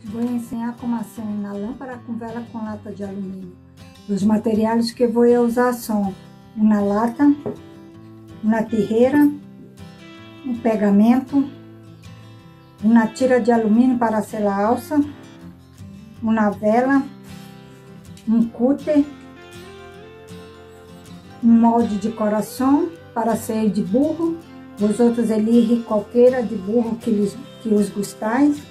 Vou ensinar como acender na lâmpada com vela com lata de alumínio. Os materiais que vou usar são uma lata, uma tijeira, um pegamento, uma tira de alumínio para selar a alça, uma vela, um cúter, um molde de coração para ser de burro, os outros elige qualquer de burro que os gostais.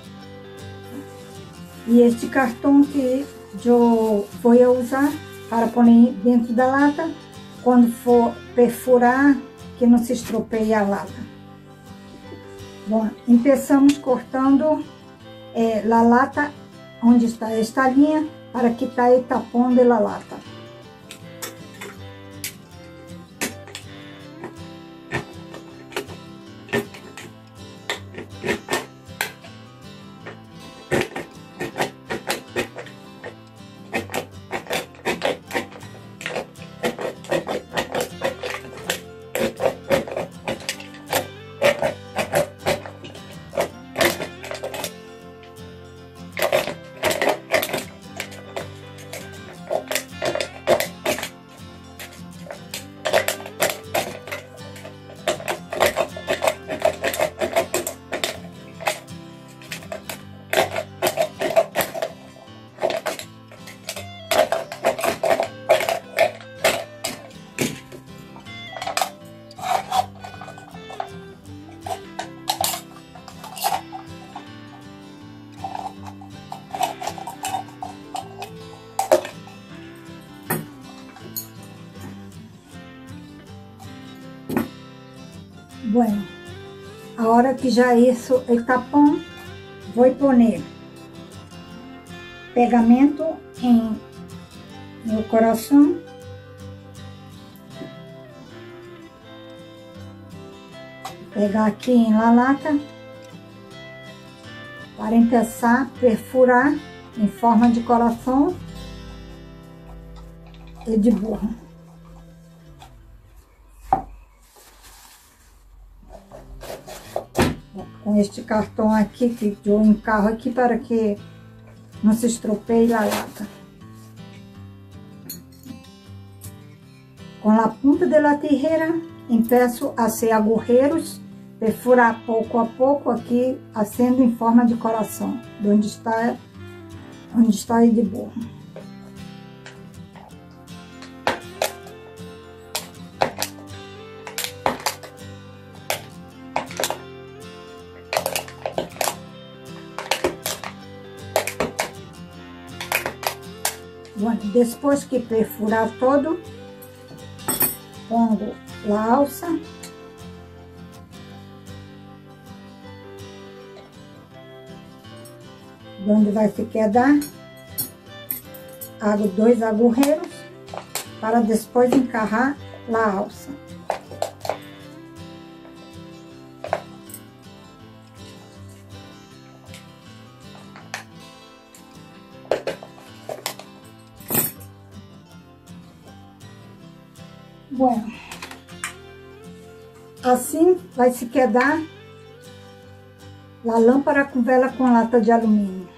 E este cartão que eu vou usar para pôr dentro da lata, quando for perfurar, que não se estropeie a lata. Bom, começamos cortando a lata onde está esta linha, para quitar o tapão da lata. Bueno, a hora que já isso o tapão, vou pôr pegamento no coração, pegar aqui na lata para começar a perfurar em forma de coração e de burro. Com este cartão aqui, que eu encarro aqui para que não se estropeie a lata. Com a ponta da tijeira, começo a ser agujeros, perfurar pouco a pouco aqui, acendo em forma de coração, onde está o de burro. Bom, depois que perfurar todo, pongo a alça, onde vai se quedar, hago 2 agujeros para depois encarrar a alça. Bueno, assim vai se quedar a lâmpada com vela com lata de alumínio.